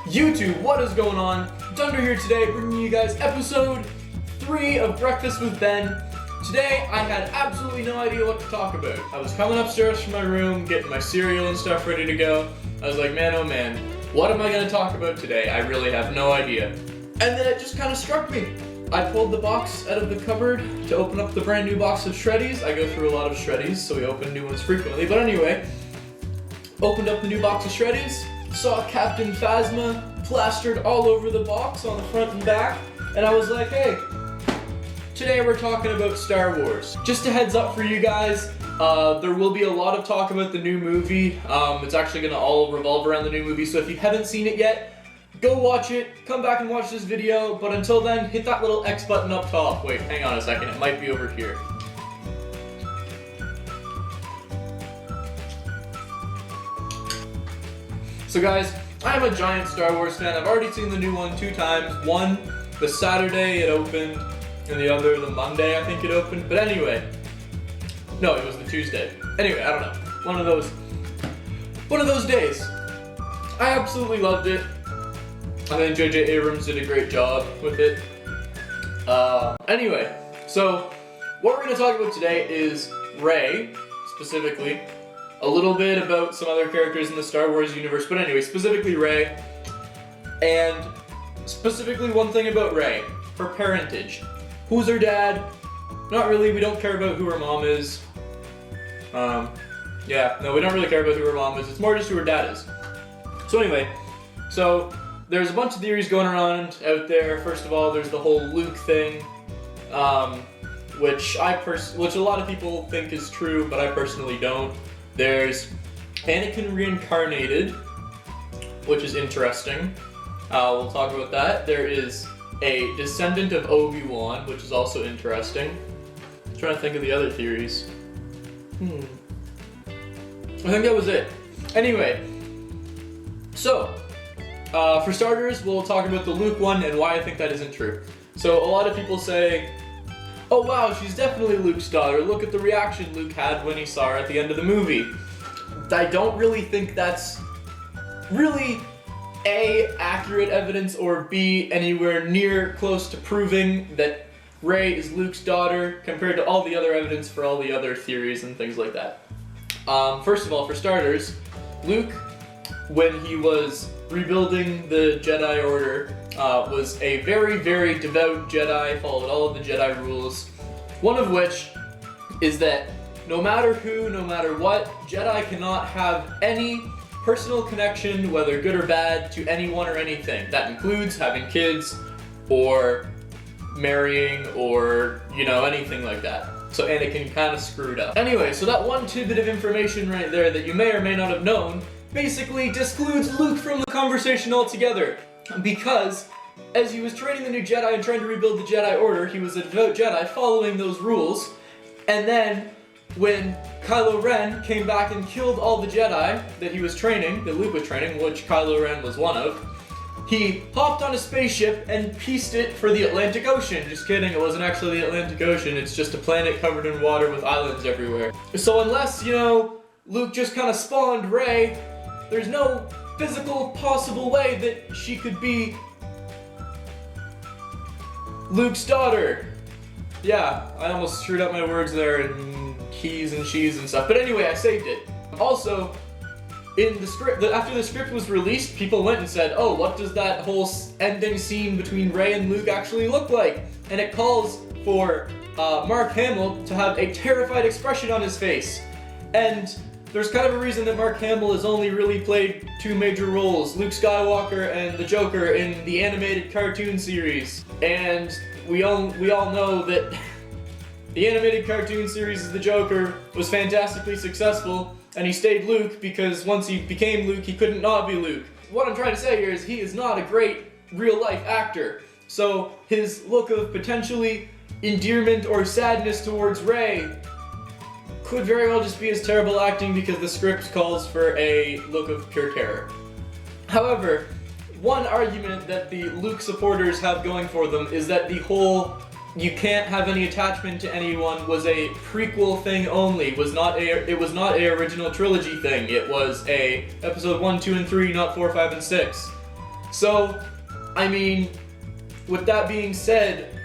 YouTube, what is going on? Dunndurr here today, bringing you guys episode 3 of Breakfast with Ben. Today, I had absolutely no idea what to talk about. I was coming upstairs from my room, getting my cereal and stuff ready to go. I was like, man, oh man, what am I going to talk about today? I really have no idea. And then it just kind of struck me. I pulled the box out of the cupboard to open up the brand new box of Shreddies. I go through a lot of Shreddies, so we open new ones frequently. But anyway, opened up the new box of Shreddies, saw Captain Phasma plastered all over the box on the front and back, and I was like, hey, today we're talking about Star Wars. Just a heads up for you guys, there will be a lot of talk about the new movie. It's actually going to all revolve around the new movie, so if you haven't seen it yet, go watch it, come back and watch this video, but until then, hit that little X button up top. Wait, hang on a second, it might be over here. So guys, I am a giant Star Wars fan. I've already seen the new one 2 times. One, the Saturday it opened, and the other, the Monday I think it opened. But anyway, no, it was the Tuesday. Anyway, I don't know. One of those days. I absolutely loved it. I think J.J. Abrams did a great job with it. Anyway, so what we're going to talk about today is Rey, specifically. A little bit about some other characters in the Star Wars universe, but anyway, specifically Rey. And specifically one thing about Rey, her parentage. Who's her dad? Not really, we don't care about who her mom is. Yeah, no, we don't really care about who her mom is. It's more just who her dad is. So anyway, so there's a bunch of theories going around out there. First of all, there's the whole Luke thing, which a lot of people think is true, but I personally don't. There's Anakin reincarnated, which is interesting. We'll talk about that. There is a descendant of Obi-Wan, which is also interesting. I'm trying to think of the other theories. I think that was it. Anyway, so, for starters, we'll talk about the Luke one and why I think that isn't true. So, a lot of people say, oh wow, she's definitely Luke's daughter. Look at the reaction Luke had when he saw her at the end of the movie. I don't really think that's really A, accurate evidence, or B, anywhere near close to proving that Rey is Luke's daughter compared to all the other evidence for all the other theories and things like that. First of all, for starters, Luke, when he was rebuilding the Jedi Order, was a very, very devout Jedi, followed all of the Jedi rules, one of which is that no matter who, no matter what, Jedi cannot have any personal connection, whether good or bad, to anyone or anything. That includes having kids, or marrying, or, you know, anything like that. So Anakin kind of screwed up. Anyway, so that one tidbit of information right there that you may or may not have known basically discludes Luke from the conversation altogether. Because as he was training the new Jedi and trying to rebuild the Jedi Order, he was a devout Jedi following those rules. And then when Kylo Ren came back and killed all the Jedi that he was training, that Luke was training, which Kylo Ren was one of, he hopped on a spaceship and pieced it for the Atlantic Ocean. Just kidding, it wasn't actually the Atlantic Ocean, it's just a planet covered in water with islands everywhere. So unless, you know, Luke just kind of spawned Rey, there's no physical possible way that she could be Luke's daughter. Yeah, I almost screwed up my words there and keys and she's and stuff. But anyway, I saved it. Also, in the script, after the script was released, people went and said, oh, what does that whole ending scene between Rey and Luke actually look like? And it calls for Mark Hamill to have a terrified expression on his face. And there's kind of a reason that Mark Hamill has only really played 2 major roles, Luke Skywalker and the Joker in the animated cartoon series. And we all know that the animated cartoon series of the Joker was fantastically successful, and he stayed Luke because once he became Luke, he couldn't not be Luke. What I'm trying to say here is he is not a great real-life actor. So his look of potentially endearment or sadness towards Rey could very well just be his terrible acting because the script calls for a look of pure terror. However, one argument that the Luke supporters have going for them is that the whole you can't have any attachment to anyone was a prequel thing only. It was not a original trilogy thing. It was a episode 1, 2, and 3, not 4, 5, and 6. So, I mean, with that being said,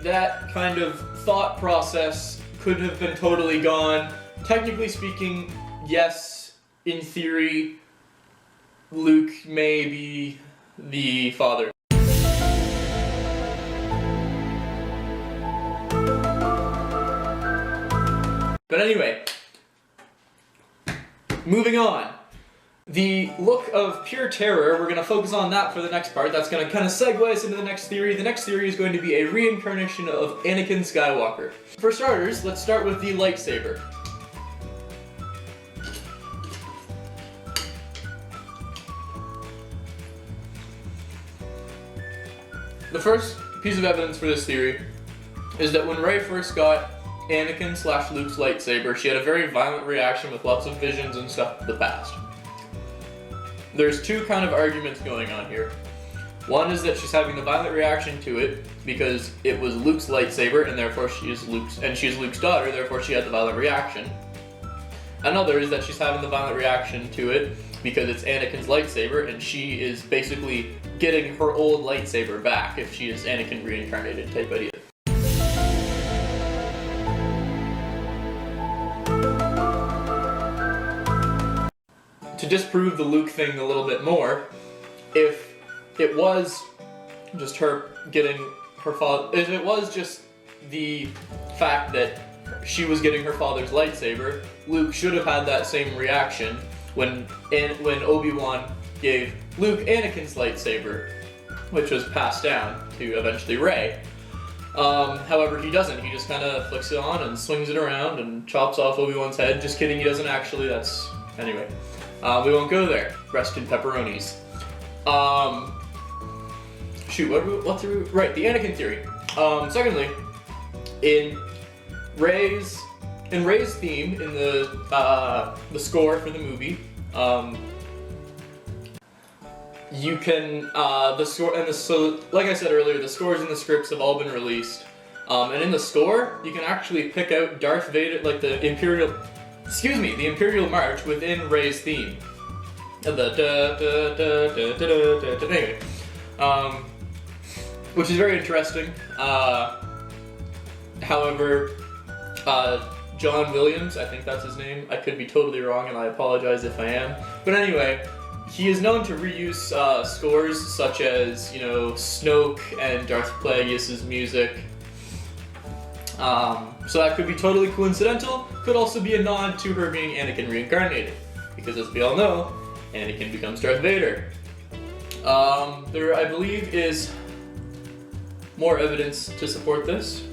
that kind of thought process could have been totally gone. Technically speaking, yes, in theory, Luke may be the father. But anyway, moving on. The look of pure terror, we're going to focus on that for the next part. That's going to kind of segue us into the next theory. The next theory is going to be a reincarnation of Anakin Skywalker. For starters, let's start with the lightsaber. The first piece of evidence for this theory is that when Rey first got Anakin/Luke's lightsaber, she had a very violent reaction with lots of visions and stuff of the past. There's two kind of arguments going on here. One is that she's having the violent reaction to it because it was Luke's lightsaber and therefore she's Luke's daughter, therefore she had the violent reaction. Another is that she's having the violent reaction to it because it's Anakin's lightsaber and she is basically getting her old lightsaber back if she is Anakin reincarnated type idea. To disprove the Luke thing a little bit more, if it was just her getting her father, if it was just the fact that she was getting her father's lightsaber, Luke should have had that same reaction when Obi-Wan gave Luke Anakin's lightsaber, which was passed down to eventually Rey. However, he doesn't. He just kind of flicks it on and swings it around and chops off Obi-Wan's head. Just kidding, he doesn't actually. Anyway. We won't go there. Rest in pepperonis. Right, the Anakin theory. Secondly, in Rey's theme in the score for the movie, you can the score and so like I said earlier, the scores and the scripts have all been released. And in the score, you can actually pick out Darth Vader, like the Imperial March within Rey's theme. Anyway, which is very interesting. However, John Williams, I think that's his name. I could be totally wrong, and I apologize if I am. But anyway, he is known to reuse scores such as, Snoke and Darth Plagueis' music. So that could be totally coincidental, could also be a nod to her being Anakin reincarnated. Because as we all know, Anakin becomes Darth Vader. There, I believe, is more evidence to support this.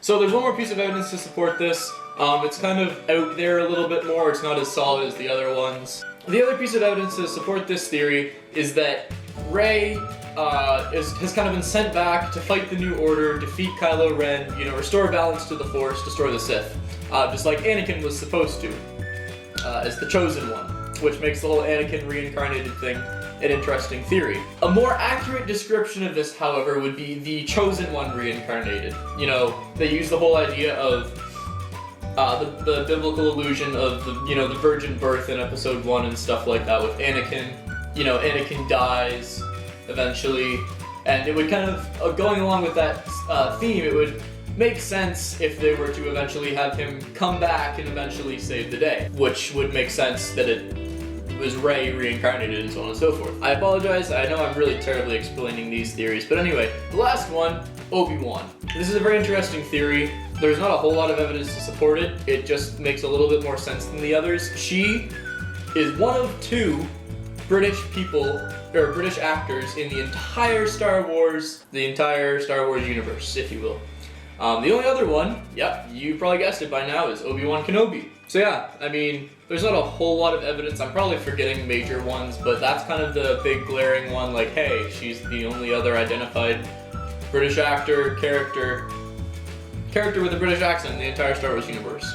So there's one more piece of evidence to support this. It's kind of out there a little bit more, it's not as solid as the other ones. The other piece of evidence to support this theory is that Rey has kind of been sent back to fight the New Order, defeat Kylo Ren, restore balance to the Force, destroy the Sith. Just like Anakin was supposed to, as the Chosen One, which makes the whole Anakin reincarnated thing an interesting theory. A more accurate description of this, however, would be the Chosen One reincarnated. They use the whole idea of the biblical illusion of the virgin birth in Episode 1 and stuff like that with Anakin. Anakin dies eventually, and it would kind of, going along with that theme, it would make sense if they were to eventually have him come back and eventually save the day, which would make sense that it was Rey reincarnated and so on and so forth. I apologize, I know I'm really terribly explaining these theories, but anyway, the last one, Obi-Wan. This is a very interesting theory. There's not a whole lot of evidence to support it, it just makes a little bit more sense than the others. She is one of two British actors in the entire Star Wars universe, if you will. The only other one, yep, you probably guessed it by now, is Obi-Wan Kenobi. So yeah, I mean, there's not a whole lot of evidence. I'm probably forgetting major ones, but that's kind of the big glaring one, like, hey, she's the only other identified British actor, character with a British accent in the entire Star Wars universe.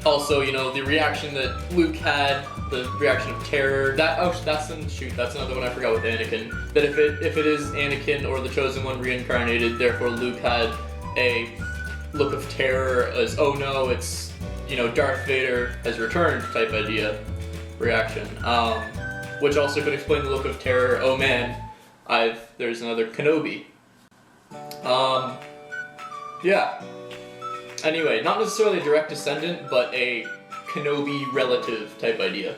Also, the reaction that Luke had, the reaction of terror, that's another one I forgot with Anakin. That if it is Anakin or the Chosen One reincarnated, therefore Luke had a look of terror as, oh no, it's, Darth Vader has returned type idea reaction. Which also could explain the look of terror. Oh man, there's another Kenobi. Yeah. Anyway, not necessarily a direct descendant, but a Kenobi relative type idea.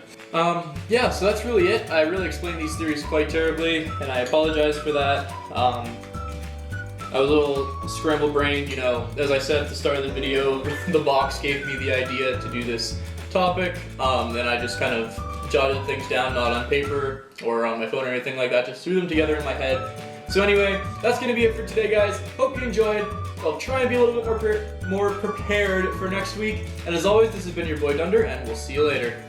Yeah, so that's really it. I really explained these theories quite terribly, and I apologize for that. I was a little scramble-brained, as I said at the start of the video, the box gave me the idea to do this topic, and I just kind of jotted things down, not on paper or on my phone or anything like that, just threw them together in my head. So anyway, that's going to be it for today, guys. Hope you enjoyed. I'll try and be a little bit more prepared for next week. And as always, this has been your boy Dunndurr, and we'll see you later.